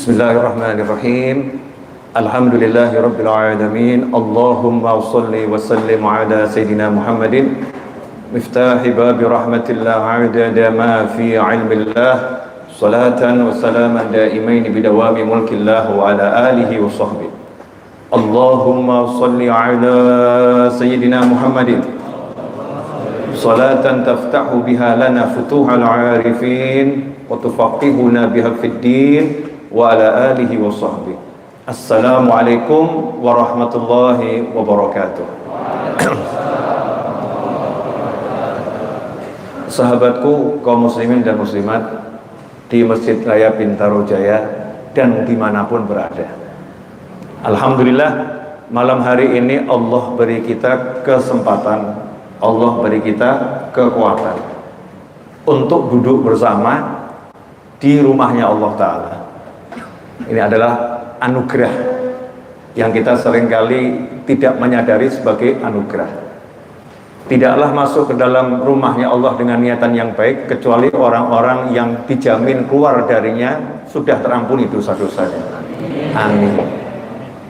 Bismillahirrahmanirrahim. Alhamdulillahi rabbil alamin. Allahumma salli wa sallim ala Sayyidina Muhammadin miftahi babi rahmatillah adada ma fi ilmillah. Salatan wa salaman daimain bidawami mulkillah wa ala alihi wa sahbihi. Allahumma salli ala Sayyidina Muhammadin salatan taftahu biha lana futuhal arifin wa tufaqihuna biha fid din wa ala alihi wa sahbihi. Assalamualaikum warahmatullahi wabarakatuh. Sahabatku kaum muslimin dan muslimat di Masjid Raya Bintaro Jaya dan dimanapun berada, alhamdulillah malam hari ini Allah beri kita kesempatan, Allah beri kita kekuatan untuk duduk bersama di rumahnya Allah Ta'ala. Ini adalah anugerah yang kita seringkali tidak menyadari sebagai anugerah. Tidaklah masuk ke dalam rumahnya Allah dengan niatan yang baik kecuali orang-orang yang dijamin keluar darinya sudah terampuni dosa-dosanya. Amin.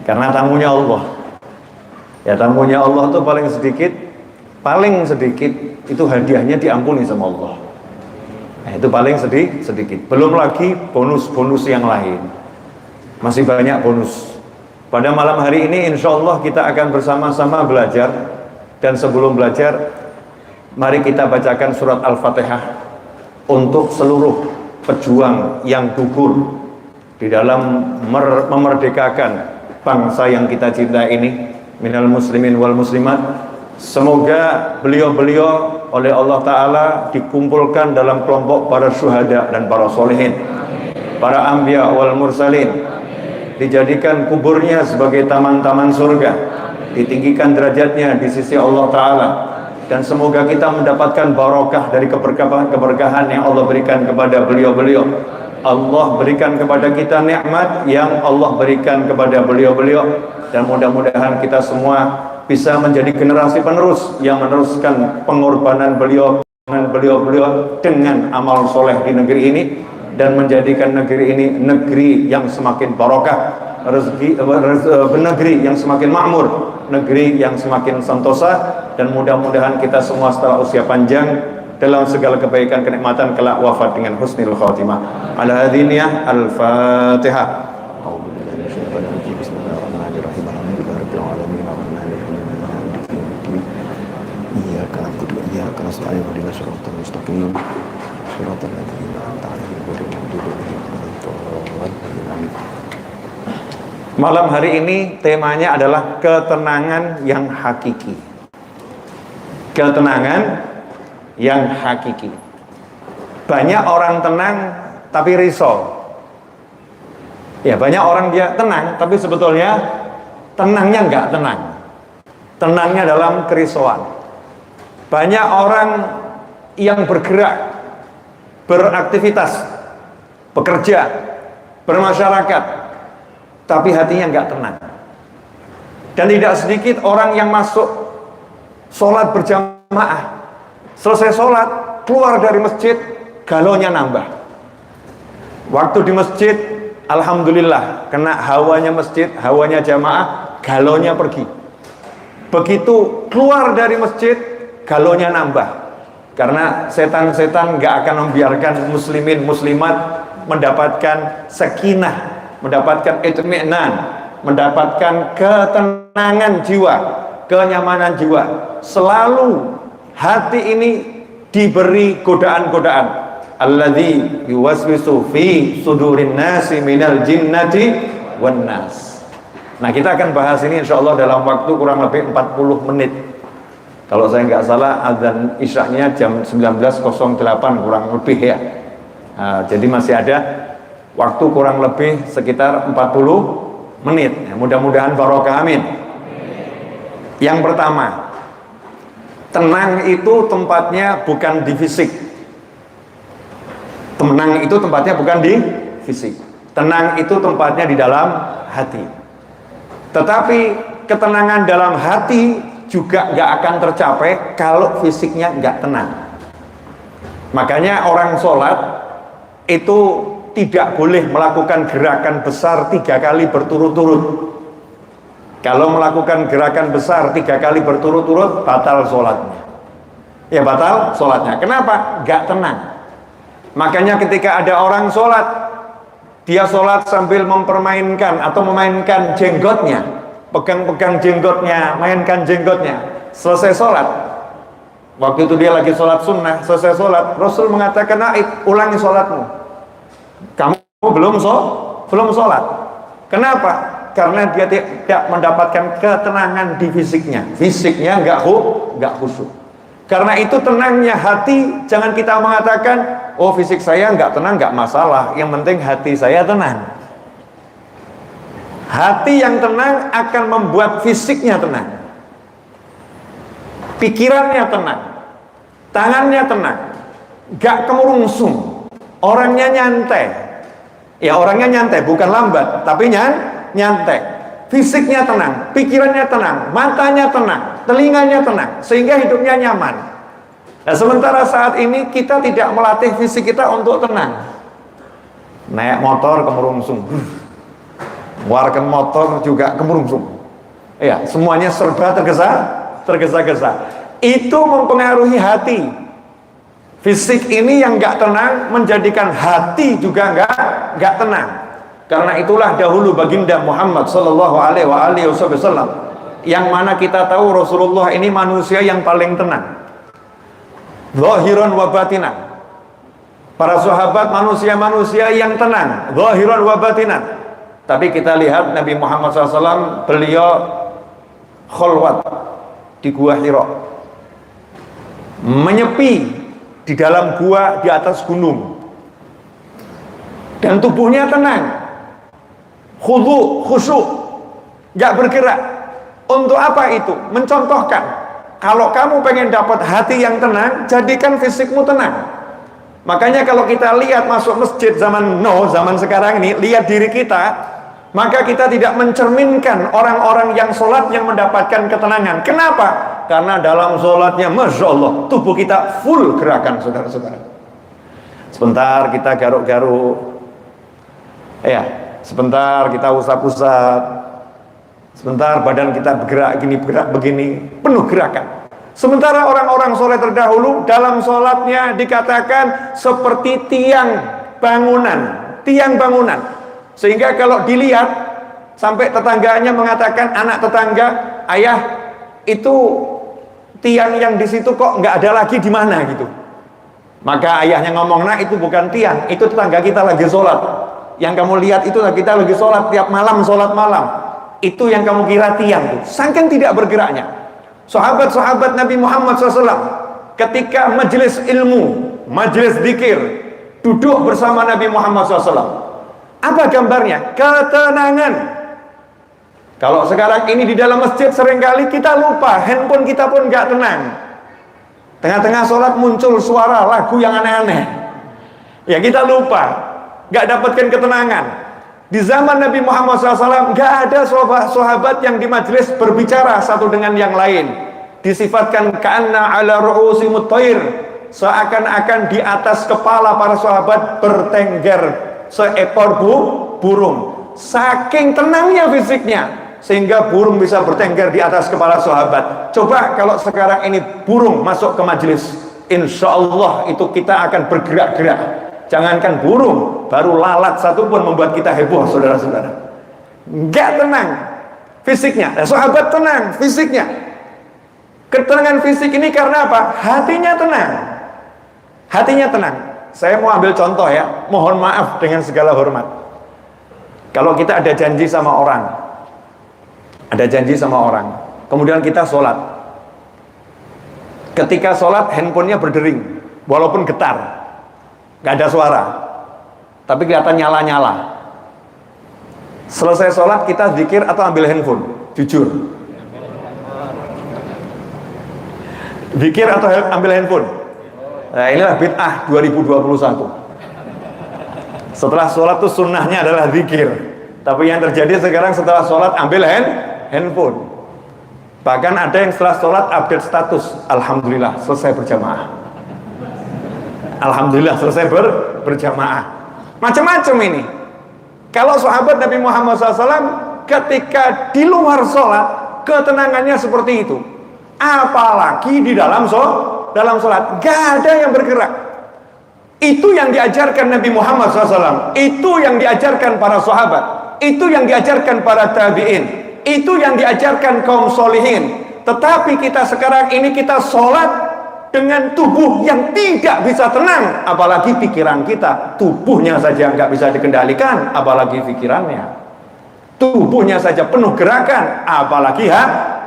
Karena tamunya Allah. Ya, tamunya Allah itu paling sedikit itu hadiahnya diampuni sama Allah. Nah, itu paling sedikit. Belum lagi bonus-bonus yang lain. Masih banyak bonus. Pada malam hari ini insya Allah kita akan bersama-sama belajar. Dan sebelum belajar, mari kita bacakan surat Al-Fatihah untuk seluruh pejuang yang gugur di dalam memerdekakan bangsa yang kita cinta ini, minal muslimin wal muslimat. Semoga beliau-beliau oleh Allah Ta'ala dikumpulkan dalam kelompok para syuhada dan para solehin, para anbiya wal mursalin, dijadikan kuburnya sebagai taman-taman surga, ditinggikan derajatnya di sisi Allah Ta'ala, dan semoga kita mendapatkan barokah dari keberkahan yang Allah berikan kepada beliau-beliau. Allah berikan kepada kita nikmat yang Allah berikan kepada beliau-beliau, dan mudah-mudahan kita semua bisa menjadi generasi penerus yang meneruskan pengorbanan beliau dengan amal soleh di negeri ini, dan menjadikan negeri ini negeri yang semakin barokah, negeri yang semakin makmur, negeri yang semakin sentosa, dan mudah-mudahan kita semua setelah usia panjang dalam segala kebaikan kenikmatan kelak wafat dengan husnul khatimah. Ala hadiniyah al-Fatihah. Malam hari ini temanya adalah ketenangan yang hakiki. Ketenangan yang hakiki. Banyak orang tenang tapi risau. Ya, banyak orang dia tenang tapi sebetulnya tenangnya enggak tenang. Tenangnya dalam kerisauan. Banyak orang yang bergerak, beraktivitas, bekerja, bermasyarakat, tapi hatinya enggak tenang. Dan tidak sedikit orang yang masuk sholat berjamaah, selesai sholat, keluar dari masjid, galonya nambah. Waktu di masjid, alhamdulillah, kena hawanya masjid, hawanya jamaah, galonya pergi. Begitu keluar dari masjid, galonya nambah. Karena setan-setan gak akan membiarkan muslimin muslimat mendapatkan sakinah, mendapatkan itmi'nan, mendapatkan ketenangan jiwa, kenyamanan jiwa. Selalu hati ini diberi godaan-godaan. Alladzi yuwaswisu fi sudurin nasi minal jinnati wan nas. Nah, kita akan bahas ini insyaallah dalam waktu kurang lebih 40 menit. Kalau saya nggak salah azan isyaknya jam 19.08 kurang lebih ya. Nah, jadi masih ada waktu kurang lebih sekitar 40 menit. Ya, mudah-mudahan barokah, amin. Yang pertama, tenang itu tempatnya bukan di fisik. Tenang itu tempatnya bukan di fisik. Tenang itu tempatnya di dalam hati. Tetapi ketenangan dalam hati juga nggak akan tercapai kalau fisiknya nggak tenang. Makanya orang sholat itu tidak boleh melakukan gerakan besar 3 kali berturut-turut. Kalau melakukan gerakan besar 3 kali berturut-turut, batal sholatnya. Ya batal sholatnya. Kenapa? Gak tenang. Makanya ketika ada orang sholat, dia sholat sambil mempermainkan atau memainkan jenggotnya, pegang-pegang jenggotnya, mainkan jenggotnya. Selesai sholat, waktu itu dia lagi sholat sunnah, selesai sholat, Rasul mengatakan, ulangi sholatmu. Kamu belum sholat. Kenapa? Karena dia tidak mendapatkan ketenangan di fisiknya nggak khusyuk. Karena itu tenangnya hati, jangan kita mengatakan, oh fisik saya nggak tenang, nggak masalah, yang penting hati saya tenang. Hati yang tenang akan membuat fisiknya tenang, pikirannya tenang, tangannya tenang, nggak kemurungsung, orangnya nyantai. Ya orangnya nyantai, bukan lambat, tapi nyantai. Fisiknya tenang, pikirannya tenang, matanya tenang, telinganya tenang, sehingga hidupnya nyaman. Nah, sementara saat ini kita tidak melatih fisik kita untuk tenang. Naik motor kemurungsung, warga motor juga kemurungsung. Ya, semuanya serba tergesa-gesa. Itu mempengaruhi hati. Fisik ini yang nggak tenang menjadikan hati juga nggak tenang. Karena itulah dahulu baginda Muhammad sallallahu alaihi wasallam, yang mana kita tahu Rasulullah ini manusia yang paling tenang, zahiran wa batinan. Para sahabat manusia-manusia yang tenang, zahiran wa batinan. Tapi kita lihat Nabi Muhammad SAW, beliau khalwat di gua Hira, menyepi di dalam gua di atas gunung, dan tubuhnya tenang, khusyuk, gak bergerak. Untuk apa itu? Mencontohkan, kalau kamu pengen dapat hati yang tenang, jadikan fisikmu tenang. Makanya kalau kita lihat masuk masjid zaman sekarang ini, lihat diri kita, maka kita tidak mencerminkan orang-orang yang sholat yang mendapatkan ketenangan. Kenapa? Karena dalam sholatnya, Masya Allah, tubuh kita full gerakan, saudara-saudara. Sebentar kita garuk-garuk, sebentar kita usap-usap, sebentar badan kita bergerak begini, penuh gerakan. Sementara orang-orang soleh terdahulu dalam sholatnya dikatakan seperti tiang bangunan, sehingga kalau dilihat sampai tetangganya mengatakan, anak tetangga, ayah itu tiang yang di situ kok nggak ada lagi, di mana gitu. Maka ayahnya ngomong, nah itu bukan tiang, itu tetangga kita lagi sholat. Yang kamu lihat itu kita lagi sholat tiap malam, sholat malam. Itu yang kamu kira tiang. Saking tidak bergeraknya. Sahabat-sahabat Nabi Muhammad SAW ketika majelis ilmu, majelis zikir, duduk bersama Nabi Muhammad SAW, apa gambarnya? Ketenangan. Kalau sekarang ini di dalam masjid seringkali kita lupa, handphone kita pun gak tenang. Tengah-tengah sholat muncul suara lagu yang aneh-aneh. Ya kita lupa, gak dapatkan ketenangan. Di zaman Nabi Muhammad SAW gak ada sahabat yang di majelis berbicara satu dengan yang lain. Disifatkan ka'anna ala ru'usimut thair, seakan-akan di atas kepala para sahabat bertengger seekor burung. Saking tenangnya fisiknya, sehingga burung bisa bertengger di atas kepala sahabat. Coba kalau sekarang ini burung masuk ke majelis, insya Allah itu kita akan bergerak-gerak. Jangankan burung, baru lalat satu pun membuat kita heboh, saudara-saudara. Enggak tenang fisiknya. Sahabat tenang fisiknya. Ketenangan fisik ini karena apa? Hatinya tenang. Hatinya tenang. Saya mau ambil contoh ya, mohon maaf dengan segala hormat. Kalau kita ada janji sama orang, kemudian kita sholat. Ketika sholat, handphonenya berdering, walaupun getar. Gak ada suara, tapi kelihatan nyala-nyala. Selesai sholat kita zikir atau ambil handphone? Jujur, zikir atau ambil handphone? Nah inilah bid'ah 2021. Setelah sholat tuh sunnahnya adalah zikir, tapi yang terjadi sekarang setelah sholat ambil handphone. Bahkan ada yang setelah sholat update status, alhamdulillah selesai berjamaah. Alhamdulillah selesai berjamaah. Macam-macam ini. Kalau sahabat Nabi Muhammad SAW ketika di luar sholat ketenangannya seperti itu, apalagi di dalam sholat gak ada yang bergerak. Itu yang diajarkan Nabi Muhammad SAW, itu yang diajarkan para sahabat, itu yang diajarkan para tabi'in, itu yang diajarkan kaum solihin. Tetapi kita sekarang ini kita sholat dengan tubuh yang tidak bisa tenang, apalagi pikiran kita. Tubuhnya saja nggak bisa dikendalikan, apalagi pikirannya. Tubuhnya saja penuh gerakan, apalagi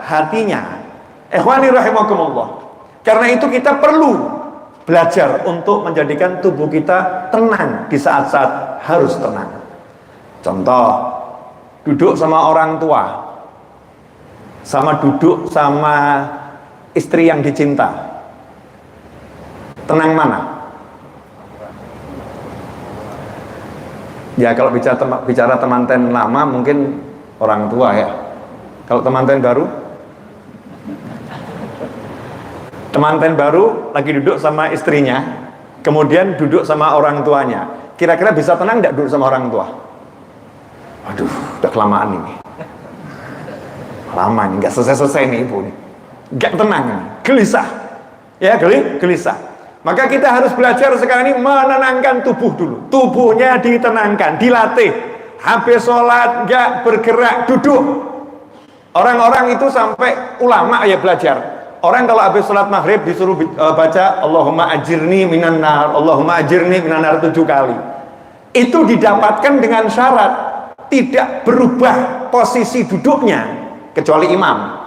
hatinya. Ikhwani rahimakumullah. Karena itu kita perlu belajar untuk menjadikan tubuh kita tenang di saat-saat harus tenang. Contoh, duduk sama orang tua, sama duduk sama istri yang dicinta, tenang mana? Ya kalau bicara temanten lama mungkin orang tua ya. Kalau temanten baru? Temanten baru lagi duduk sama istrinya, kemudian duduk sama orang tuanya. Kira-kira bisa tenang tidak duduk sama orang tua? Waduh, udah kelamaan ini. Lama nih, nggak selesai-selesai nih ibu nih. Nggak tenang, gelisah. Ya, gelisah. Maka kita harus belajar sekarang ini menenangkan tubuh dulu. Tubuhnya ditenangkan, dilatih. Habis sholat gak bergerak, duduk. Orang-orang itu sampai ulama ya belajar. Orang kalau habis sholat maghrib disuruh baca Allahumma ajirni minan nar, Allahumma ajirni minan nar 7 kali. Itu didapatkan dengan syarat tidak berubah posisi duduknya kecuali imam.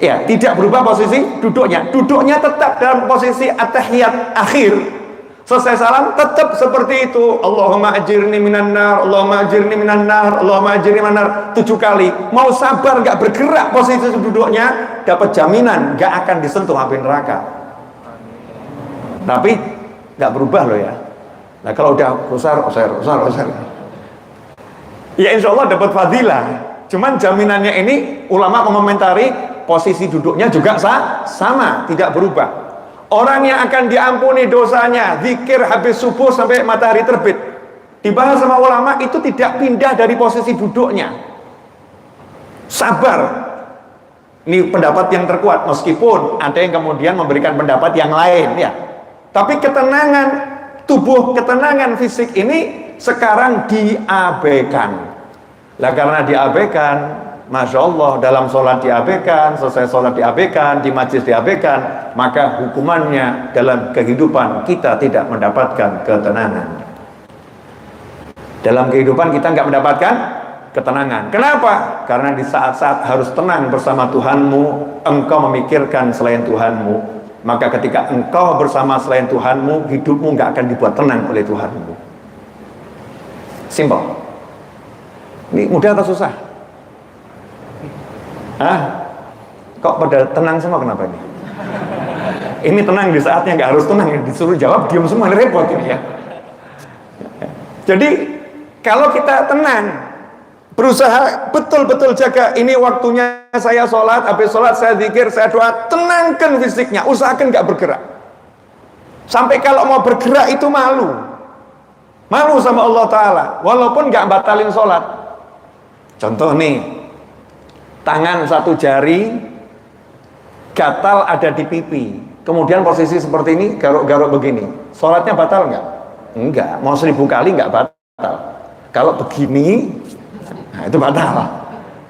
Ya, tidak berubah posisi duduknya. Duduknya tetap dalam posisi at-tahiyat akhir. Selesai salam tetap seperti itu. Allahumma ajirni minan nar, Allahumma ajirni minan nar, Allahumma ajirni minan nar 7 kali. Mau sabar gak bergerak posisi duduknya, dapat jaminan gak akan disentuh api neraka. Tapi gak berubah loh ya. Nah kalau udah usar. Ya insya Allah dapat fadilah. Cuman jaminannya ini ulama mengomentari posisi duduknya juga sama, tidak berubah. Orang yang akan diampuni dosanya zikir habis subuh sampai matahari terbit, dibahas sama ulama itu tidak pindah dari posisi duduknya. Sabar. Ini pendapat yang terkuat, meskipun ada yang kemudian memberikan pendapat yang lain ya. Tapi ketenangan tubuh, ketenangan fisik ini sekarang diabaikan. Lah karena diabaikan, Masya Allah, dalam sholat diabaikan, selesai sholat diabaikan, di majlis diabaikan, maka hukumannya dalam kehidupan kita tidak mendapatkan ketenangan. Dalam kehidupan kita nggak mendapatkan ketenangan. Kenapa? Karena di saat-saat harus tenang bersama Tuhanmu, engkau memikirkan selain Tuhanmu. Maka ketika engkau bersama selain Tuhanmu, hidupmu nggak akan dibuat tenang oleh Tuhanmu. Simple. Ini mudah atau susah? Kok pada tenang semua, kenapa ini? Ini tenang di saatnya nggak harus tenang, disuruh jawab diam semua, ini repot ini ya. Jadi kalau kita tenang, berusaha betul-betul jaga, ini waktunya saya sholat, habis sholat saya zikir, saya doa, tenangkan fisiknya, usahakan nggak bergerak. Sampai kalau mau bergerak itu malu sama Allah Ta'ala, walaupun nggak batalin sholat. Contoh nih, tangan satu jari gatal ada di pipi, kemudian posisi seperti ini, garuk-garuk begini, sholatnya batal nggak? Enggak, mau 1000 kali nggak batal. Kalau begini, nah itu batal,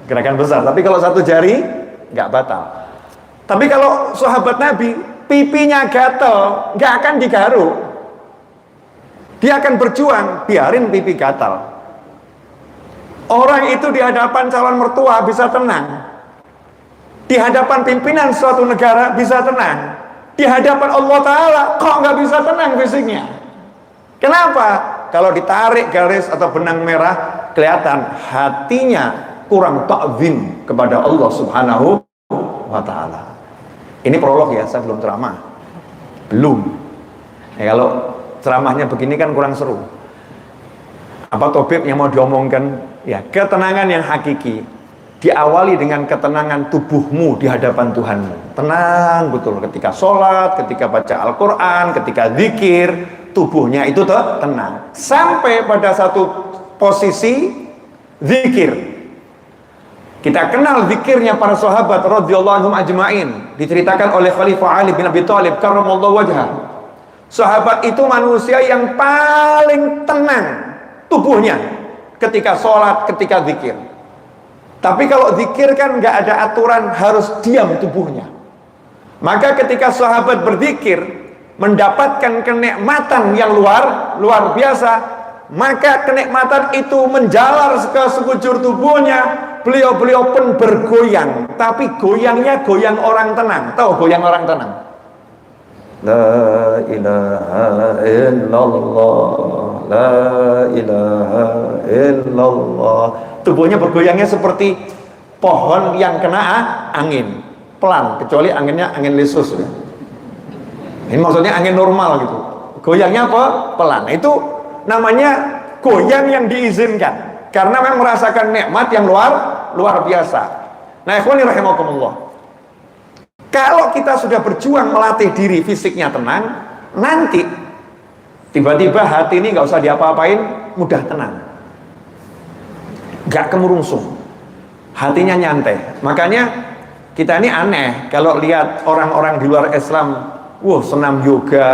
gerakan besar. Tapi kalau satu jari nggak batal. Tapi kalau sahabat Nabi, pipinya gatal, nggak akan digaruk, dia akan berjuang, biarin pipi gatal. Orang itu di hadapan calon mertua bisa tenang, di hadapan pimpinan suatu negara bisa tenang, di hadapan Allah Ta'ala kok nggak bisa tenang fisiknya. Kenapa? Kalau ditarik garis atau benang merah, kelihatan hatinya kurang ta'zim kepada Allah Subhanahu wa Ta'ala. Ini prolog ya, saya belum ceramah. Belum. Ya, kalau ceramahnya begini kan kurang seru. Apa topik yang mau diomongkan? Ya, ketenangan yang hakiki diawali dengan ketenangan tubuhmu di hadapan Tuhanmu. Tenang betul ketika sholat, ketika baca Al-Quran, ketika zikir, tubuhnya itu tenang. Sampai pada satu posisi zikir. Kita kenal zikirnya para sahabat radhiyallahu anhum ajmain, diceritakan oleh Khalifah Ali bin Abi Thalib karramallahu wajhah. Sahabat itu manusia yang paling tenang tubuhnya ketika sholat, ketika zikir. Tapi kalau zikir kan nggak ada aturan harus diam tubuhnya. Maka ketika sahabat berzikir mendapatkan kenikmatan yang luar biasa, maka kenikmatan itu menjalar ke sekujur tubuhnya. Beliau pun bergoyang, tapi goyangnya goyang orang tenang. Tahu goyang orang tenang? La ilaha illallah, la ilaha illallah. Tubuhnya bergoyangnya seperti pohon yang kena angin, pelan, kecuali anginnya angin lesus ya. Ini maksudnya angin normal gitu. Goyangnya apa? Pelan. Itu namanya goyang yang diizinkan karena memang merasakan nikmat yang luar biasa. Nah, ikhwani rahimakumullah. Kalau kita sudah berjuang melatih diri fisiknya tenang, nanti tiba-tiba hati ini nggak usah diapa-apain, mudah tenang, nggak kemurungsung, hatinya nyantai. Makanya kita ini aneh kalau lihat orang-orang di luar Islam, senam yoga,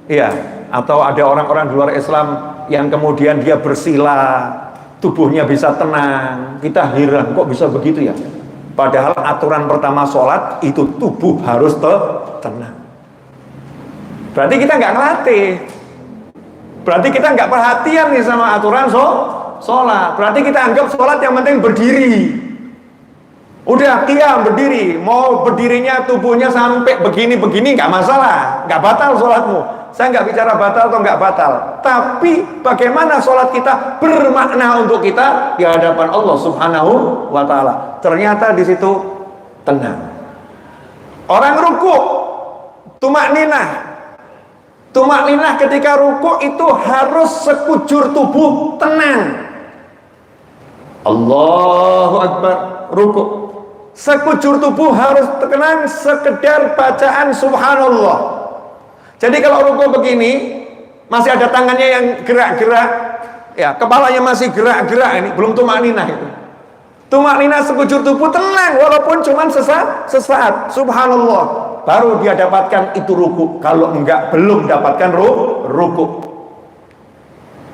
ya, atau ada orang-orang di luar Islam yang kemudian dia bersila, tubuhnya bisa tenang. Kita heran kok bisa begitu ya. Padahal aturan pertama sholat itu tubuh harus tenang. Berarti kita nggak ngelatih. Berarti kita nggak perhatian nih sama aturan sholat. Berarti kita anggap sholat yang penting berdiri. Udah qiyam berdiri, mau berdirinya tubuhnya sampai begini-begini nggak masalah, nggak batal sholatmu. Saya nggak bicara batal atau nggak batal, tapi bagaimana sholat kita bermakna untuk kita di hadapan Allah Subhanahu wa Ta'ala. Ternyata di situ tenang. Orang ruku, tumak ninah ketika ruku itu harus sekujur tubuh tenang. Allahu Akbar, ruku. Sekujur tubuh harus tenang, sekedar bacaan subhanallah. Jadi kalau ruku begini, masih ada tangannya yang gerak-gerak, ya, kepalanya masih gerak-gerak, ini belum tumak ninah itu. Tumak ninah sekujur tubuh tenang, walaupun cuma sesaat, subhanallah, baru dia dapatkan itu ruku. Kalau enggak, belum dapatkan ruku.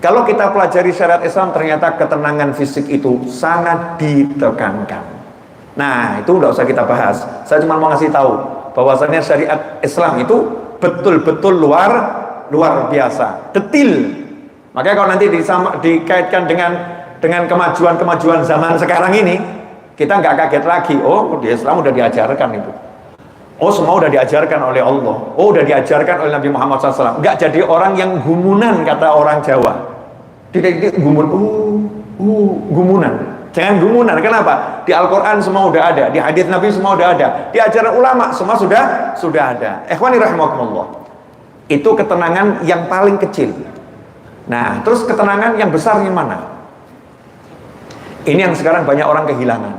Kalau kita pelajari syariat Islam, ternyata ketenangan fisik itu sangat ditekankan. Nah, itu udah usah kita bahas. Saya cuma mau ngasih tahu bahwasanya syariat Islam itu betul-betul luar biasa, detil. Makanya kalau nanti dikaitkan dengan kemajuan zaman sekarang ini, kita nggak kaget lagi. Oh, di Islam udah diajarkan itu. Oh, semua udah diajarkan oleh Allah. Oh, udah diajarkan oleh Nabi Muhammad SAW. Nggak jadi orang yang gumunan, kata orang Jawa. Tidak gumunan. Jangan gumunan. Kenapa? Di Al-Quran semua udah ada, di hadits Nabi semua udah ada, di ajaran ulama semua sudah ada. Ikhwani rahimakumullah. Itu ketenangan yang paling kecil. Nah, terus ketenangan yang besar yang mana? Ini yang sekarang banyak orang kehilangan.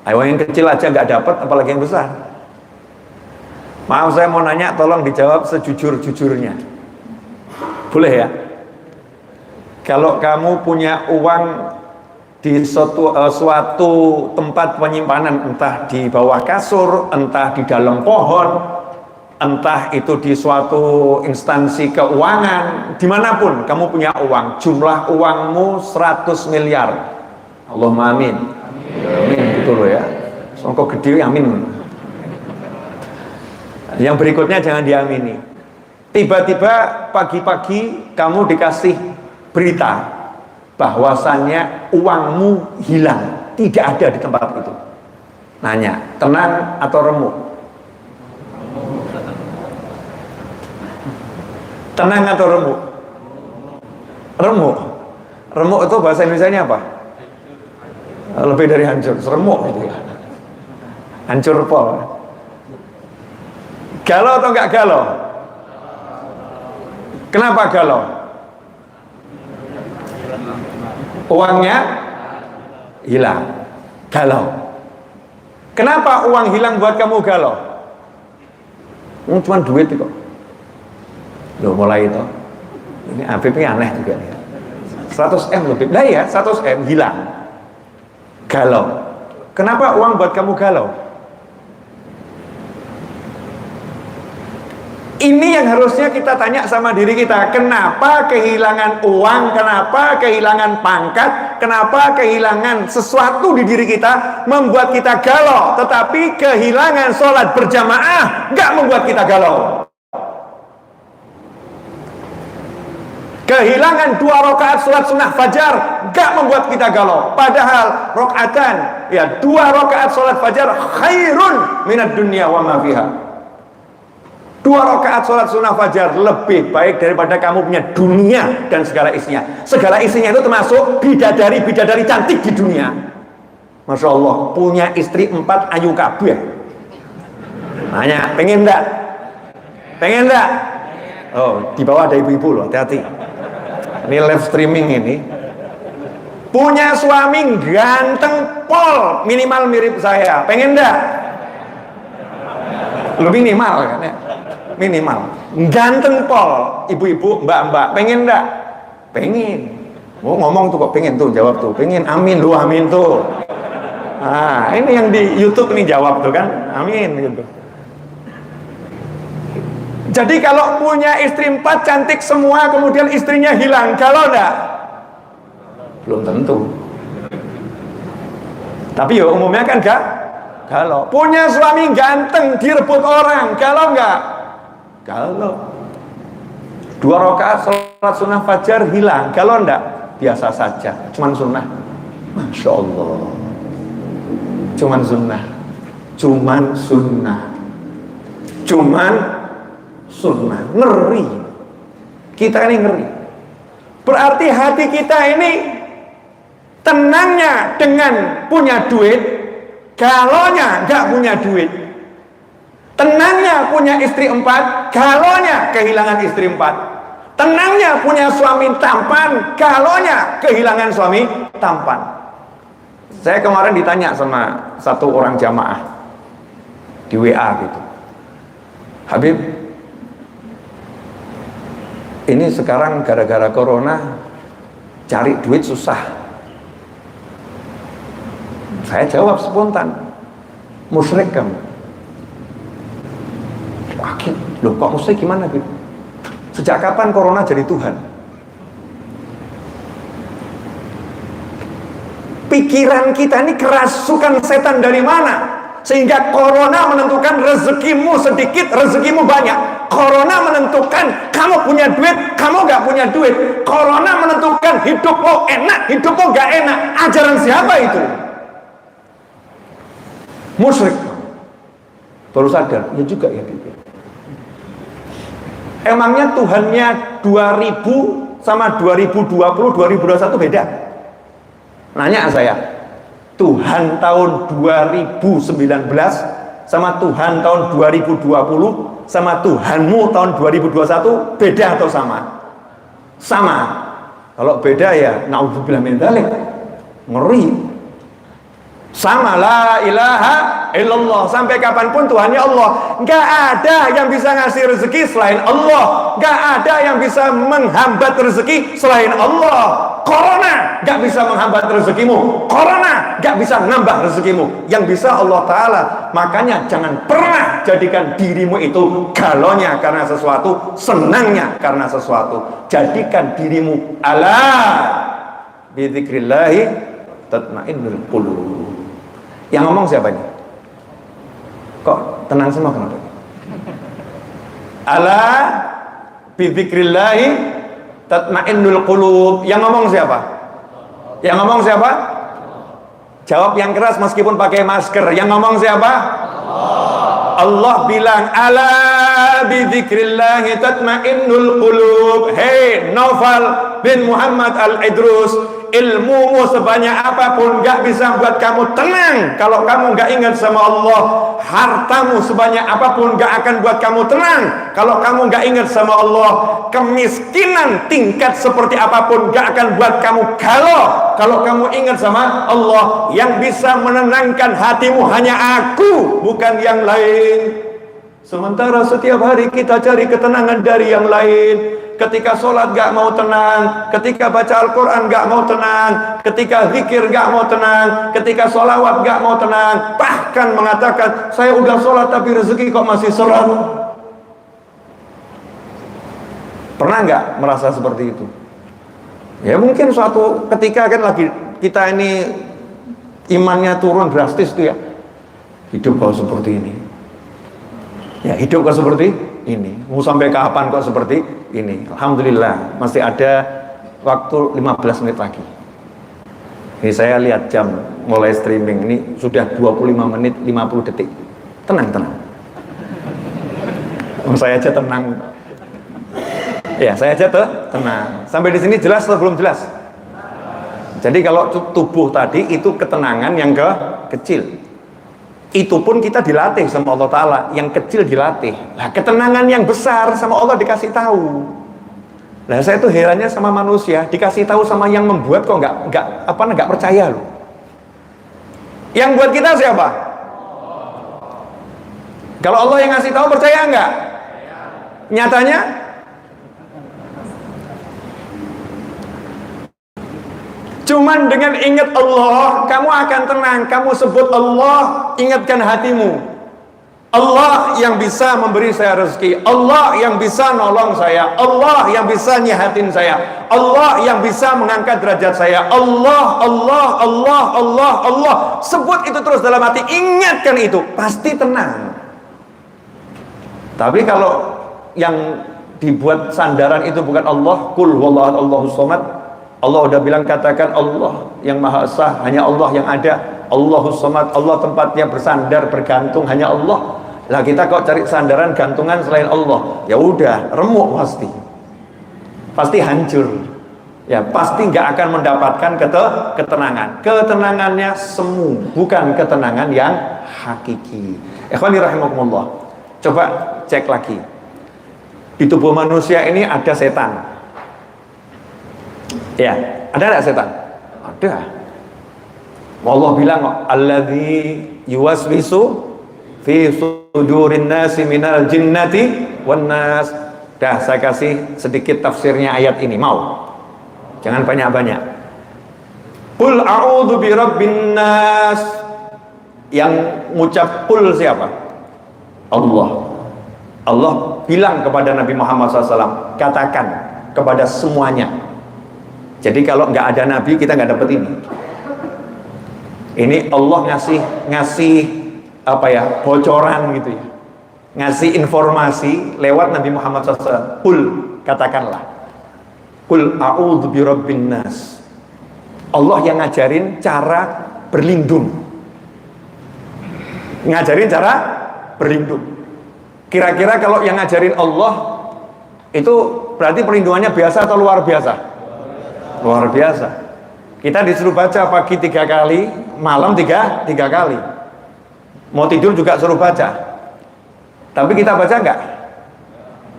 Ayo, yang kecil aja nggak dapat, apalagi yang besar. Maaf, saya mau nanya, tolong dijawab sejujur-jujurnya. Boleh ya? Kalau kamu punya uang di suatu tempat penyimpanan, entah di bawah kasur, entah di dalam pohon, entah itu di suatu instansi keuangan, dimanapun kamu punya uang, jumlah uangmu 100 miliar. Allahumma amin. Amin, gitu loh ya. Songkok gede, amin. Yang berikutnya jangan diamini. Tiba-tiba pagi-pagi kamu dikasih berita bahwasannya uangmu hilang, tidak ada di tempat itu. Nanya, tenang atau remuk? Tenang atau remuk? Remuk. Remuk itu bahasa Indonesianya apa? Lebih dari hancur, remuk gitu ya. Hancur pol. Galau atau enggak galau? Kenapa galau? Uangnya hilang, galau. Kenapa uang hilang buat kamu galau? Cuma duit kok. Loh mulai itu. Ini Habib ini aneh juga ya. 100M lebih. Lah ya, 100M hilang. Galau. Kenapa uang buat kamu galau? Ini yang harusnya kita tanya sama diri kita. Kenapa kehilangan uang? Kenapa kehilangan pangkat? Kenapa kehilangan sesuatu di diri kita membuat kita galau? Tetapi kehilangan sholat berjamaah nggak membuat kita galau. Kehilangan 2 rakaat sholat sunnah fajar nggak membuat kita galau. Padahal rakaatan, ya 2 rakaat sholat fajar khairun minad dunya wa ma fiha. 2 rakaat sholat sunnah fajar lebih baik daripada kamu punya dunia dan segala isinya. Segala isinya itu termasuk bidadari-bidadari cantik di dunia. Masya Allah, punya istri 4 ayu kabeh. Nanya, pengen enggak? Pengen enggak? Oh, di bawah ada ibu-ibu loh, hati-hati. Ini live streaming ini. Punya suami ganteng pol, minimal mirip saya. Pengen enggak? Lu minimal kan ya? Minimal ganteng pol, ibu-ibu, mbak-mbak, pengen enggak? Pengen. Oh, ngomong tuh kok pengen tuh, jawab tuh, pengen, amin lu, amin tuh. Ah, ini yang di YouTube nih jawab tuh kan, amin gitu. Jadi kalau punya istri 4 cantik semua, kemudian istrinya hilang, galau enggak? Belum tentu. Tapi ya umumnya kan enggak galau. Punya suami ganteng direbut orang, galau enggak? Galau. 2 rakaat sholat sunnah fajar hilang, galau enggak? Biasa saja, cuman sunnah. Masya Allah, cuman sunnah, cuman sunnah, cuman sunnah. Ngeri, kita ini ngeri. Berarti hati kita ini tenangnya dengan punya duit, galaunya enggak punya duit. Tenangnya punya istri 4, galaunya kehilangan istri 4. Tenangnya punya suami tampan, galaunya kehilangan suami tampan. Saya kemarin ditanya sama satu orang jamaah di WA gitu, Habib, ini sekarang gara-gara corona cari duit susah. Saya jawab spontan, musyrik kamu. Loh kok musyrik gimana gitu? Sejak kapan corona jadi Tuhan? Pikiran kita ini kerasukan setan dari mana? Sehingga corona menentukan rezekimu sedikit, rezekimu banyak. Corona menentukan kamu punya duit, kamu gak punya duit. Corona menentukan hidupmu enak, hidupmu gak enak. Ajaran siapa itu? Musyrik. Baru sadar, ya juga ya gitu. Emangnya Tuhannya 2000 sama 2020, 2021 beda? Nanya saya. Tuhan tahun 2019 sama Tuhan tahun 2020 sama Tuhanmu tahun 2021 beda atau sama? Sama. Kalau beda ya naudzubillah min dzalik. Ngeri. Sama, la ilaha illallah. Sampai kapanpun Tuhannya Allah. Nggak ada yang bisa ngasih rezeki selain Allah. Nggak ada yang bisa menghambat rezeki selain Allah. Corona nggak bisa menghambat rezekimu. Corona nggak bisa nambah rezekimu. Yang bisa Allah Ta'ala. Makanya jangan pernah jadikan dirimu itu galaunya karena sesuatu, senangnya karena sesuatu. Jadikan dirimu ala bidzikrillahi tatmainnul qulub. Yang ngomong siapa ini? Kok tenang semua kenapa? Ala bidzikrillahi tatmainnul qulub. Yang ngomong siapa? Yang ngomong siapa? Jawab yang keras meskipun pakai masker. Yang ngomong siapa? Allah bilang ala bidzikrillahi tatmainnul qulub. Hei Naufal bin Muhammad Al-Idrus, ilmumu sebanyak apapun gak bisa buat kamu tenang kalau kamu gak ingat sama Allah. Hartamu sebanyak apapun gak akan buat kamu tenang kalau kamu gak ingat sama Allah. Kemiskinan tingkat seperti apapun gak akan buat kamu galau kalau kamu ingat sama Allah. Yang bisa menenangkan hatimu hanya aku, bukan yang lain. Sementara setiap hari kita cari ketenangan dari yang lain. Ketika sholat gak mau tenang, ketika baca Al-Quran gak mau tenang, ketika zikir gak mau tenang, ketika sholawat gak mau tenang, bahkan mengatakan saya udah sholat tapi rezeki kok masih sholat. Pernah gak merasa seperti itu? Ya mungkin suatu ketika kan lagi kita ini imannya turun drastis tuh ya, hidup kok seperti ini, ya hidup kok seperti ini, mau sampai kapan kok seperti ini. Alhamdulillah masih ada waktu 15 menit lagi. Ini saya lihat jam mulai streaming ini sudah 25 menit 50 detik. Tenang. Saya aja tenang. Ya saya aja tenang. Sampai di sini jelas atau belum jelas? Jadi kalau tubuh tadi itu ketenangan yang kecil. Itu pun kita dilatih sama Allah Ta'ala. Yang kecil dilatih. Nah ketenangan yang besar sama Allah dikasih tahu. Nah saya tuh herannya sama manusia, dikasih tahu sama yang membuat kok nggak percaya loh. Yang buat kita siapa? Kalau Allah yang ngasih tahu percaya nggak? Nyatanya cuman dengan ingat Allah, kamu akan tenang. Kamu sebut Allah, ingatkan hatimu. Allah yang bisa memberi saya rezeki, Allah yang bisa nolong saya, Allah yang bisa nyehatin saya, Allah yang bisa mengangkat derajat saya. Allah. Sebut itu terus dalam hati, ingatkan itu, pasti tenang. Tapi kalau yang dibuat sandaran itu bukan Allah, qul huwallahu Allahus samad. Allah udah bilang katakan Allah yang Maha Esa, hanya Allah yang ada. Allahus samad, Allah tempatnya bersandar, bergantung hanya Allah. Lah kita kok cari sandaran gantungan selain Allah, ya udah remuk pasti hancur. Ya pasti nggak akan mendapatkan ketenangan. Ketenangannya semu, bukan ketenangan yang hakiki. Ikhwani rahimakumullah. Coba cek lagi. Di tubuh manusia ini ada setan. Ya, ada nggak setan? Ada. Allah bilang, alladzi yuwaswisu fi sudurin nasi minal jinnati wan nas. Dah saya kasih sedikit tafsirnya ayat ini, mau? Jangan banyak-banyak. Qul a'udzu birabbin nas. Yang ngucap qul siapa? Allah. Allah bilang kepada Nabi Muhammad SAW, katakan kepada semuanya. Jadi kalau nggak ada Nabi, kita nggak dapat ini. Ini Allah ngasih apa ya, bocoran gitu ya, ngasih informasi lewat Nabi Muhammad SAW. Qul, katakanlah, qul a'udzu birabbin nas. Allah yang ngajarin cara berlindung, ngajarin cara berlindung. Kira-kira kalau yang ngajarin Allah itu berarti perlindungannya biasa atau luar biasa? Luar biasa. Kita disuruh baca pagi 3 kali, malam 3 kali. Mau tidur juga suruh baca. Tapi kita baca nggak?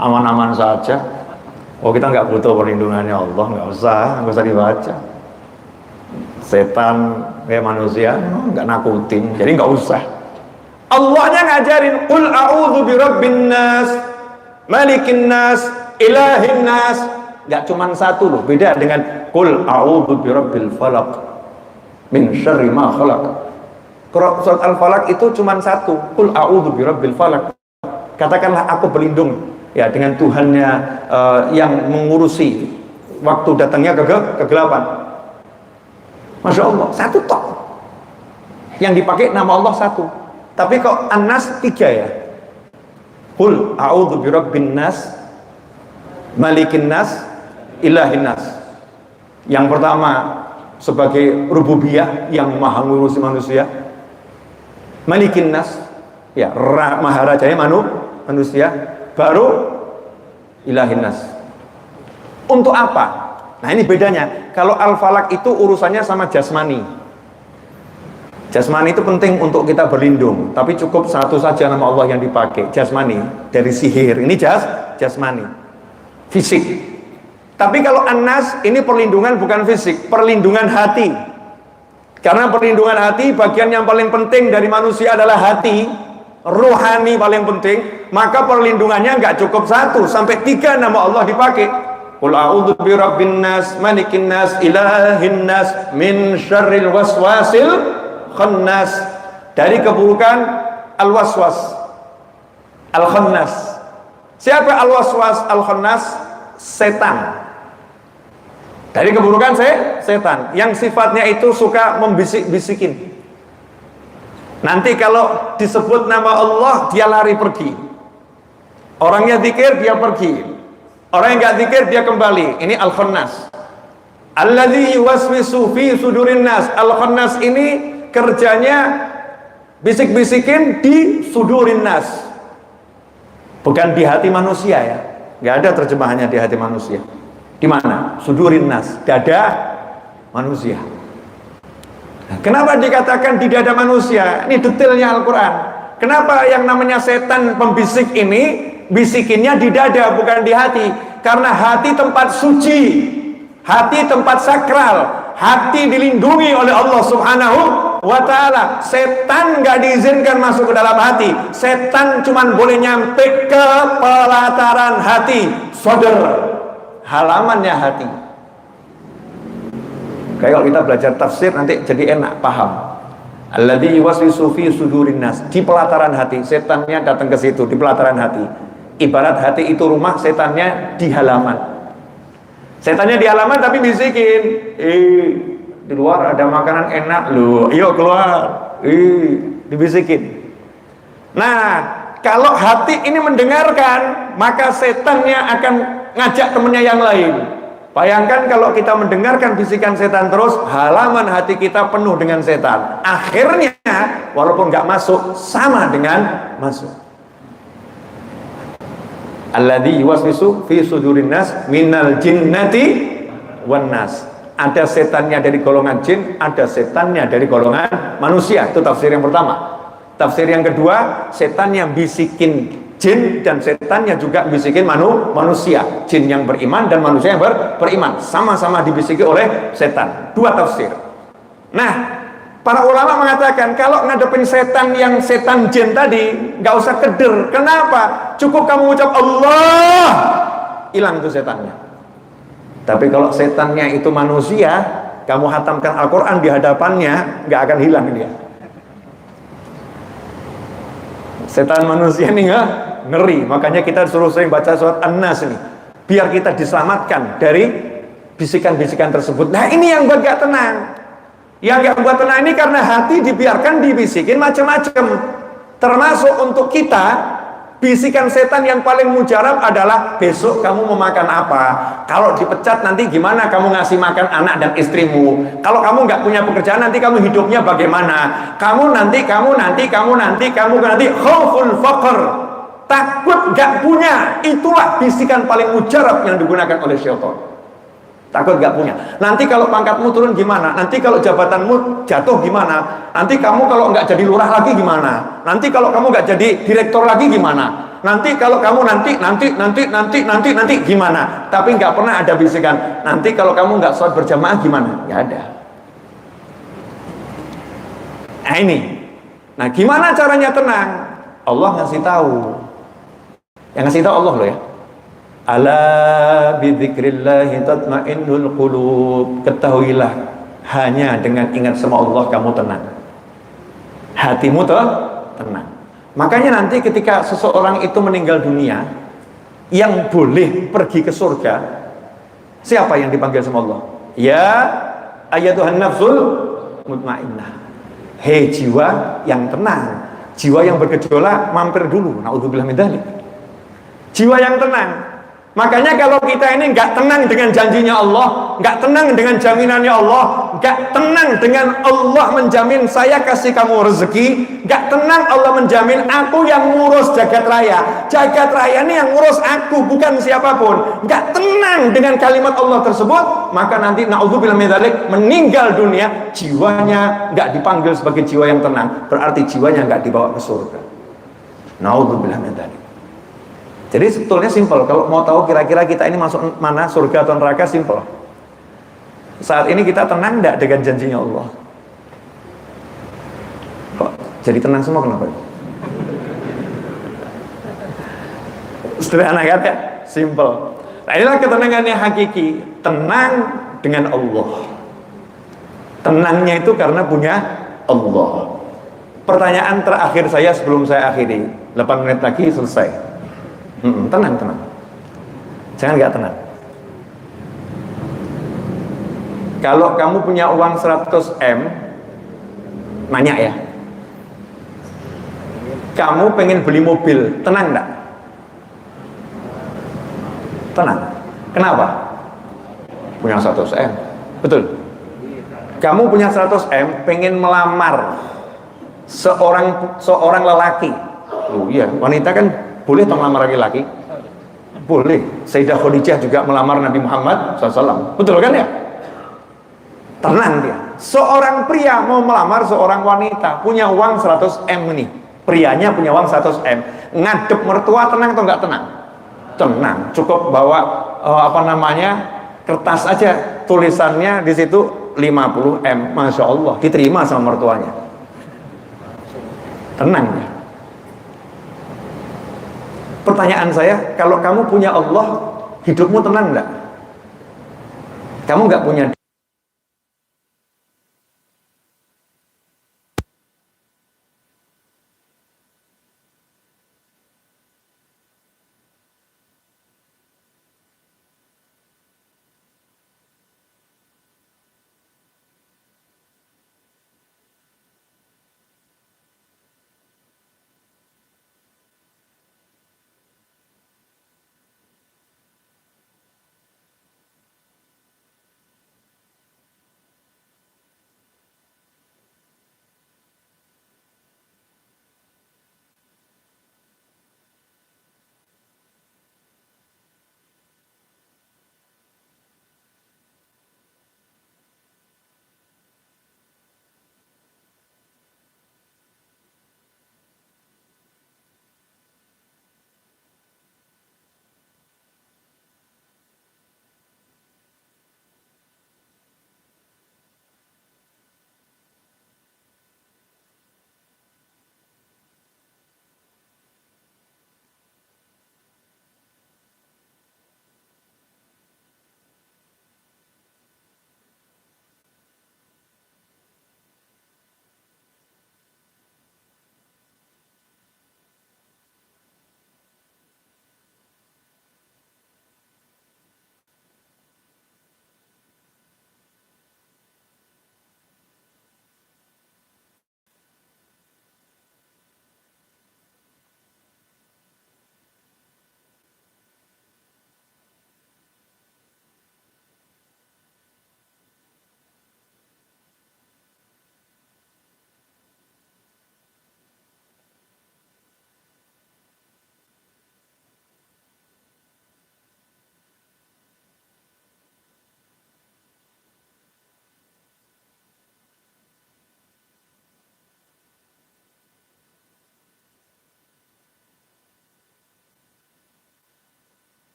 Aman-aman saja. Oh kita nggak butuh perlindungannya Allah, nggak usah dibaca. Setan kayak manusia nggak nakutin, jadi nggak usah. Allahnya ngajarin, qul a'udzu birabbin nas, malikin nas, ilahin nas. Nggak cuma satu loh, beda dengan qul a'udzu birabbil falaq min syarri ma khalaq. Surat Al-Falaq itu cuma satu, qul a'udzu birabbil falaq. Katakanlah aku berlindung ya dengan Tuhannya yang mengurusi waktu datangnya kegelapan. Masya Allah, satu tok. Yang dipakai nama Allah satu. Tapi kok An-Nas 3 ya? Qul a'udzu birabbin nas, malikin nas, ilahin nas. Yang pertama sebagai rububiyah yang maha ngurusi manusia, malikin nas ya maharajanya manusia, baru ilahin nas. Untuk apa? Nah ini bedanya. Kalau Al-Falaq itu urusannya sama jasmani. Jasmani itu penting untuk kita berlindung, tapi cukup satu saja nama Allah yang dipakai, jasmani. Dari sihir, ini jasmani, fisik. Tapi kalau An-Nas, ini perlindungan bukan fisik, perlindungan hati. Karena perlindungan hati, bagian yang paling penting dari manusia adalah hati. rohani paling penting, maka perlindungannya nggak cukup 1 sampai 3 nama Allah dipakai. Qul a'udzu birabbin nas, malikin nas, ilahin nas, min syarril waswasil khannas. Dari keburukan al-waswas al-khannas. Siapa al-waswas al-khannas? Setan. Dari keburukan setan yang sifatnya itu suka membisik-bisikin. Nanti kalau disebut nama Allah, dia lari pergi. Orangnya zikir, dia pergi. Orang yang nggak zikir, dia kembali. Ini al-khannas. Alladzi yuwaswisu fi sudurin nas. Al-khannas ini kerjanya bisik-bisikin di sudurin nas. Bukan di hati manusia ya. Nggak ada terjemahannya di hati manusia. Di mana? Sudurin nas, dada manusia. Nah, kenapa dikatakan di dada manusia? Ini detailnya Al-Quran. Kenapa yang namanya setan pembisik ini bisikinnya di dada bukan di hati? Karena hati tempat suci, hati tempat sakral, hati dilindungi oleh Allah Subhanahu wa ta'ala. Setan gak diizinkan masuk ke dalam hati. Setan cuman boleh nyampe ke pelataran hati, sodor, halamannya hati. Kayak kalau kita belajar tafsir nanti jadi enak paham. Alladzi yuwaswisu fi sudurin nas, di pelataran hati. Setannya datang ke situ, di pelataran hati. Ibarat hati itu rumah, setannya di halaman. Setannya di halaman tapi bisikin, di luar ada makanan enak loh, yuk keluar, dibisikin. Nah, kalau hati ini mendengarkan, maka setannya akan ngajak temennya yang lain. Bayangkan kalau kita mendengarkan bisikan setan terus, halaman hati kita penuh dengan setan. Akhirnya, walaupun nggak masuk, sama dengan masuk. Alladzi yuwaswisu fi sudurin nas minal jinnati wan nas. Ada setannya dari golongan jin, ada setannya dari golongan manusia. Itu tafsir yang pertama. Tafsir yang kedua, setannya bisikin jin dan setannya juga bisikin manusia. Jin yang beriman dan manusia yang beriman sama-sama dibisiki oleh setan. Dua tafsir. Nah, para ulama mengatakan kalau ngadepin setan yang setan jin tadi nggak usah keder. Kenapa? Cukup kamu ucap Allah, hilang itu setannya. Tapi kalau setannya itu manusia, kamu hatamkan Al-Quran di hadapannya, nggak akan hilang dia. Setan manusia ini nggak ngeri, makanya kita suruh sering baca surat An-Nas ini, biar kita diselamatkan dari bisikan-bisikan tersebut. Nah ini yang buat gak tenang. Yang gak buat tenang ini karena hati dibiarkan dibisikin macam-macam. Termasuk untuk kita, bisikan setan yang paling mujarab adalah besok kamu mau makan apa, kalau dipecat nanti gimana kamu ngasih makan anak dan istrimu, kalau kamu nggak punya pekerjaan nanti kamu hidupnya bagaimana, kamu nanti khauful faqr, takut nggak punya. Itulah bisikan paling mujarab yang digunakan oleh syaitan. Takut nggak punya. Nanti kalau pangkatmu turun gimana? Nanti kalau jabatanmu jatuh gimana? Nanti kamu kalau nggak jadi lurah lagi gimana? Nanti kalau kamu nggak jadi direktur lagi gimana? Nanti kalau kamu nanti gimana? Tapi nggak pernah ada bisikan. Nanti kalau kamu nggak sholat berjamaah gimana? Nggak ada. Nah ini. Nah gimana caranya tenang? Allah ngasih tahu. Yang ngasih tahu Allah loh ya. Ala bidzikrillahi tatmainnul qulub. Ketahuilah, hanya dengan ingat sama Allah kamu tenang. Hatimu tenang. Makanya nanti ketika seseorang itu meninggal dunia, yang boleh pergi ke surga siapa yang dipanggil sama Allah? Ya ayyatuhan nafsul mutmainnah. Hei jiwa yang tenang, jiwa yang bergejolak mampir dulu. Naudzubillah min dzalik. Jiwa yang tenang. Makanya kalau kita ini nggak tenang dengan janjinya Allah, nggak tenang dengan jaminannya Allah, nggak tenang dengan Allah menjamin saya kasih kamu rezeki, nggak tenang Allah menjamin aku yang ngurus jagat raya. Jagat raya ini yang ngurus aku, bukan siapapun. Nggak tenang dengan kalimat Allah tersebut, maka nanti naudzubillah min dzalik, meninggal dunia, jiwanya nggak dipanggil sebagai jiwa yang tenang, berarti jiwanya nggak dibawa ke surga. Naudzubillah min dzalik. Jadi sebetulnya simpel. Kalau mau tahu kira-kira kita ini masuk mana, surga atau neraka, simpel. Saat ini kita tenang tidak dengan janjinya Allah? Kok jadi tenang semua, kenapa? Sederhana kan ya? Simple. Nah inilah ketenangan yang hakiki. Tenang dengan Allah. Tenangnya itu karena punya Allah. Pertanyaan terakhir saya sebelum saya akhiri. 8 menit lagi selesai. Tenang. Jangan nggak tenang. Kalau kamu punya uang 100 M, nanya ya, kamu pengen beli mobil, tenang enggak? Tenang. Kenapa? Punya 100 M. Betul. Kamu punya 100 M, pengen melamar seorang lelaki. Oh iya, wanita kan boleh melamar laki-laki? Boleh. Sayyidah Khadijah juga melamar Nabi Muhammad SAW. Betul kan ya? Tenang dia. Seorang pria mau melamar seorang wanita, punya uang 100 M nih. Prianya punya uang 100 M. Ngadep mertua tenang atau enggak tenang? Tenang. Cukup bawa kertas aja, tulisannya di situ 50 M. Masya Allah, diterima sama mertuanya. Tenang ya. Pertanyaan saya, kalau kamu punya Allah, hidupmu tenang enggak? Kamu enggak punya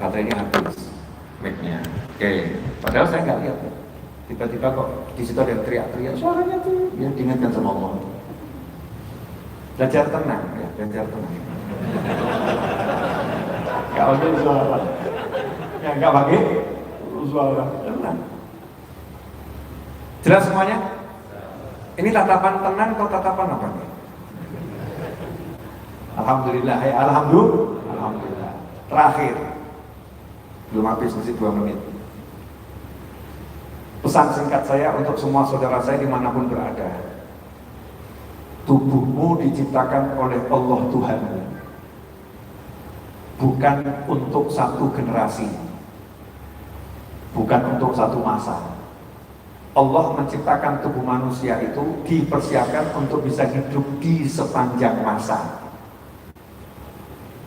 baterainya habis, mic-nya. Oke, padahal saya nggak lihat. Tiba-tiba kok di situ ada yang teriak-teriak, suaranya tuh yang diingatkan sama Allah. Belajar tenang, ya, belajar tenang. Gak ada suara, ya nggak pakai suara, tenang. Jelas semuanya? Ini tatapan tenang atau tatapan apa nih? Alhamdulillah, ya alhamdulillah. Terakhir, belum habis masih 2 menit. Pesan singkat saya untuk semua saudara saya dimanapun berada. Tubuhmu diciptakan oleh Allah Tuhanmu, bukan untuk satu generasi, bukan untuk satu masa. Allah menciptakan tubuh manusia itu dipersiapkan untuk bisa hidup di sepanjang masa.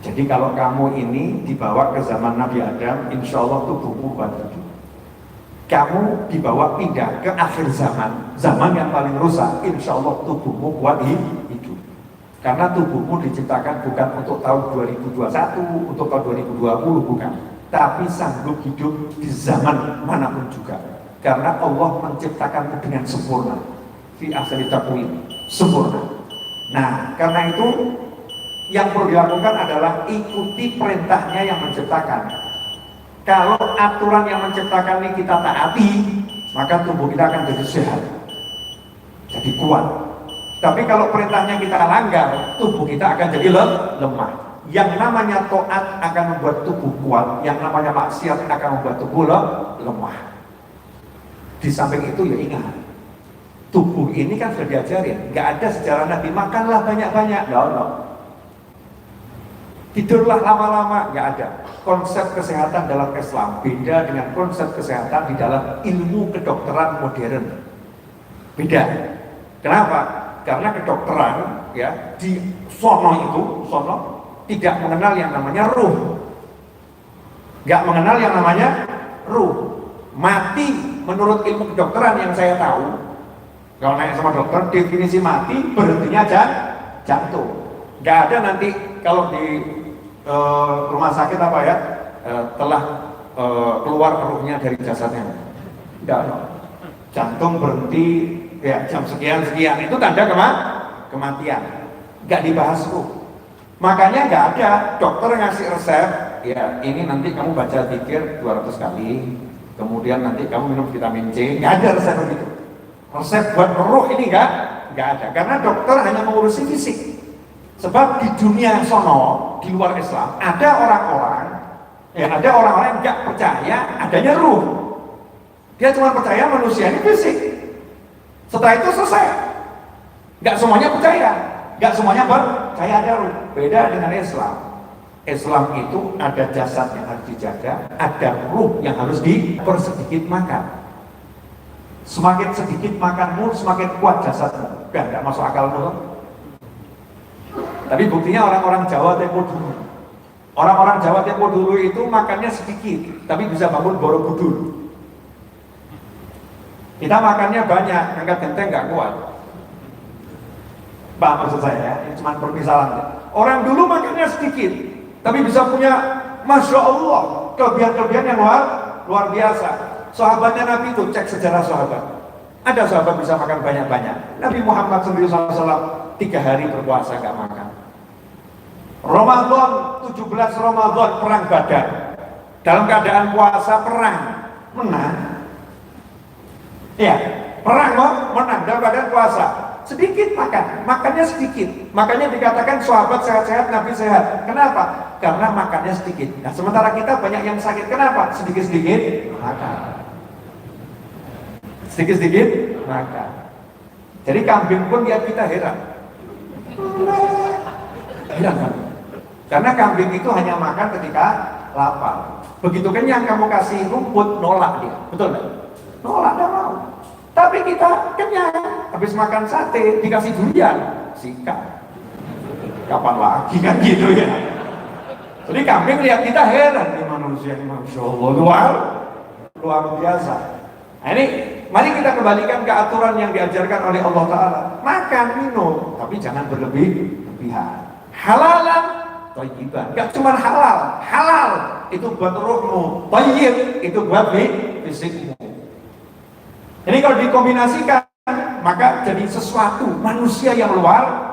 Jadi kalau kamu ini dibawa ke zaman Nabi Adam, insya Allah tubuhmu kuat hidup. Kamu dibawa pindah ke akhir zaman yang paling rusak, insya Allah tubuhmu kuat hidup. Karena tubuhmu diciptakan bukan untuk tahun 2021, untuk tahun 2020, bukan. Tapi sanggup hidup di zaman manapun juga. Karena Allah menciptakanmu dengan sempurna. Fi ahsani taqwim, sempurna. Nah, karena itu yang perlu dilakukan adalah ikuti perintahnya yang menciptakan. Kalau aturan yang menciptakan ini kita taati, maka tubuh kita akan jadi sehat, jadi kuat. Tapi kalau perintahnya kita langgar, tubuh kita akan jadi lemah. Yang namanya taat akan membuat tubuh kuat, yang namanya maksiat akan membuat tubuh lemah. Di samping itu ya ingat, tubuh ini kan sudah diajarin, nggak ada sejarah Nabi makanlah banyak-banyak, no. Tidurlah lama-lama, nggak ada. Konsep kesehatan dalam Islam beda dengan konsep kesehatan di dalam ilmu kedokteran modern. Beda. Kenapa? Karena kedokteran ya di sono tidak mengenal yang namanya ruh, nggak mengenal yang namanya ruh. Mati menurut ilmu kedokteran yang saya tahu, kalau nanya sama dokter, definisi mati berhentinya jantung. Nggak ada nanti kalau di rumah sakit apa ya telah keluar ruhnya dari jasadnya. Nggak, jantung berhenti ya jam sekian itu tanda kematian. Nggak dibahas ruh. Makanya nggak ada dokter ngasih resep ya ini nanti kamu baca zikir 200 kali, kemudian nanti kamu minum vitamin C. Nggak ada resep begitu. Resep buat ruh ini nggak ada, karena dokter hanya mengurusi fisik. Sebab di dunia sono, di luar Islam, ada orang-orang yang nggak percaya adanya ruh. Dia cuma percaya manusia ini fisik. Setelah itu selesai. Nggak semuanya percaya, nggak semuanya percaya ada ruh. Beda dengan Islam. Islam itu ada jasad yang harus dijaga, ada ruh yang harus dipersedikit makan. Semakin sedikit makanmu, semakin kuat jasadmu. Nggak masuk akalmu. Tapi buktinya orang-orang Jawa Tempo dulu. Orang-orang Jawa Tempo dulu itu makannya sedikit, tapi bisa bangun Borobudur. Kita makannya banyak, angkat genteng nggak kuat. Pak, maksud saya ya, ini cuma permisalan. Orang dulu makannya sedikit, tapi bisa punya, Masya Allah, kelebihan-kelebihan yang luar biasa. Sahabatnya Nabi itu, cek sejarah sahabat. Ada sahabat bisa makan banyak-banyak. Nabi Muhammad SAW 3 hari berpuasa nggak makan. Ramadan 17 Ramadan perang Badar. Dalam keadaan puasa perang menang. Ya, perang menang dalam keadaan puasa. Sedikit makannya sedikit. Makanya dikatakan sahabat sehat-sehat, Nabi sehat. Kenapa? Karena makannya sedikit. Nah, sementara kita banyak yang sakit. Kenapa? Sedikit-sedikit makan. Sedikit-sedikit makan. Jadi kambing pun lihat kita heran. Heran kan? Karena kambing itu hanya makan ketika lapar. Begitu kenyang kamu kasih rumput, nolak dia. Betul nggak? Nolak, nggak mau. Tapi kita kenyang, habis makan sate, dikasih durian, sikat. Kapan lagi kan gitu ya? Jadi kambing lihat kita heran, nih manusia ini Masya Allah, luar biasa. Nah ini, mari kita kembalikan ke aturan yang diajarkan oleh Allah Ta'ala. Makan, minum, tapi jangan berlebihan. Halalan, thayyiban. Gak cuma halal, itu buat ruhmu, thayyib itu buat fisikmu. Ini kalau dikombinasikan maka jadi sesuatu manusia yang luar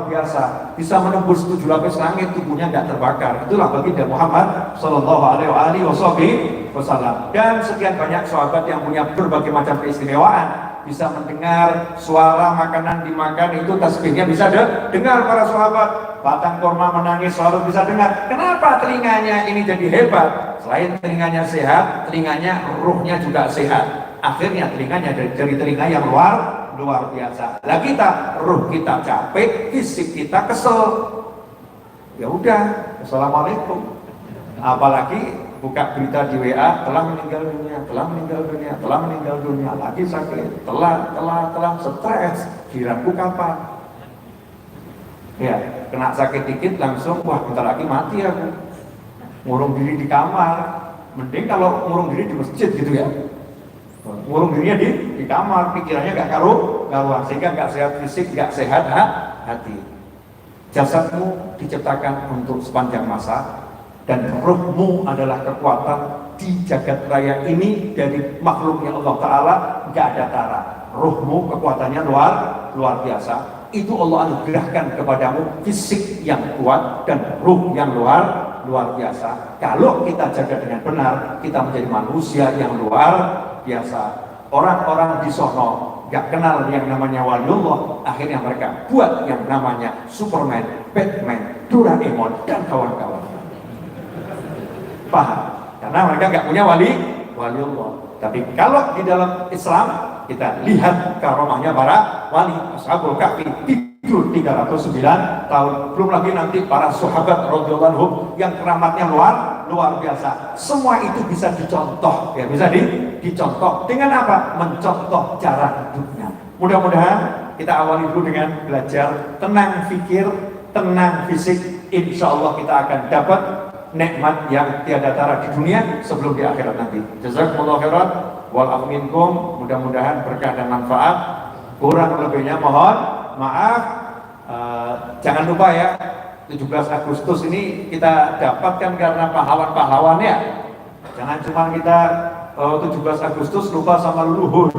biasa, bisa menembus 7 lapis langit, tubuhnya nggak terbakar. Itulah baginda Muhammad Sallallahu Alaihi Wasallam. Dan sekian banyak sahabat yang punya berbagai macam keistimewaan, bisa mendengar suara makanan dimakan, itu tasbihnya bisa dengar para sahabat. Batang kurma menangis selalu bisa dengar. Kenapa telinganya ini jadi hebat? Selain telinganya sehat, telinganya ruhnya juga sehat. Akhirnya telinganya dari telinga yang luar biasa. Lah kita, ruh kita capek, fisik kita kesel. Ya udah, assalamualaikum. Apalagi buka berita di WA, telah meninggal dunia, lagi sakit, telah stres, kiraku kapan? Ya, kena sakit dikit langsung, wah bentar lagi mati aku. Ngurung diri di kamar. Mending kalau ngurung diri di masjid gitu ya. Ngurung dirinya di kamar, pikirannya gak karuan, sehingga gak sehat fisik, gak sehat hati. Jasadmu diciptakan untuk sepanjang masa, dan ruhmu adalah kekuatan di jagat raya ini dari makhluknya Allah Ta'ala, gak ada tara. Ruhmu kekuatannya luar biasa. Itu Allah anugerahkan kepadamu fisik yang kuat dan ruh yang luar biasa. Kalau kita jaga dengan benar, kita menjadi manusia yang luar biasa. Orang-orang di sono gak kenal yang namanya waliullah, akhirnya mereka buat yang namanya Superman, Batman, Doraemon, dan kawan-kawan. Paham? Karena mereka gak punya waliullah. Tapi kalau di dalam Islam, kita lihat karomahnya para wali. Ashabul Kahfi tidur 309 tahun. Belum lagi nanti para sahabat radhiyallahu anhum yang keramatnya luar biasa. Semua itu bisa dicontoh, ya, bisa dicontoh dengan apa? Mencontoh cara hidupnya. Mudah-mudahan kita awali dulu dengan belajar tenang fikir, tenang fisik. Insya Allah kita akan dapat nikmat yang tiada tara di dunia sebelum di akhirat nanti. Jazakumullah khairan wal afu minkum. Mudah-mudahan berkah dan manfaat. Kurang lebihnya mohon maaf. Jangan lupa ya, 17 Agustus ini kita dapatkan karena pahlawan-pahlawan ya. Jangan cuma kita 17 Agustus lupa sama leluhur.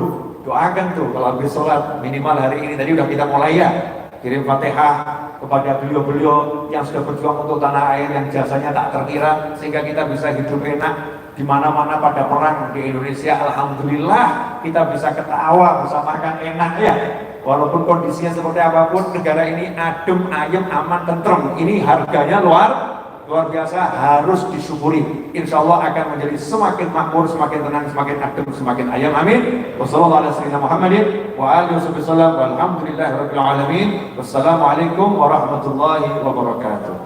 Doakan tuh kalau habis sholat minimal hari ini, tadi udah kita mulai ya, kirim Fatihah kepada beliau-beliau yang sudah berjuang untuk tanah air yang jasanya tak terkira, sehingga kita bisa hidup enak di mana-mana. Pada perang di Indonesia, alhamdulillah kita bisa ketawa, bisa makan enak ya. Walaupun kondisinya seperti apapun, negara ini adem, ayem, aman, tentrem. Ini harganya luar biasa, harus disyukuri. Insya Allah akan menjadi semakin makmur, semakin tenang, semakin adem, semakin ayem. Amin. Wassalamualaikum warahmatullahi wabarakatuh.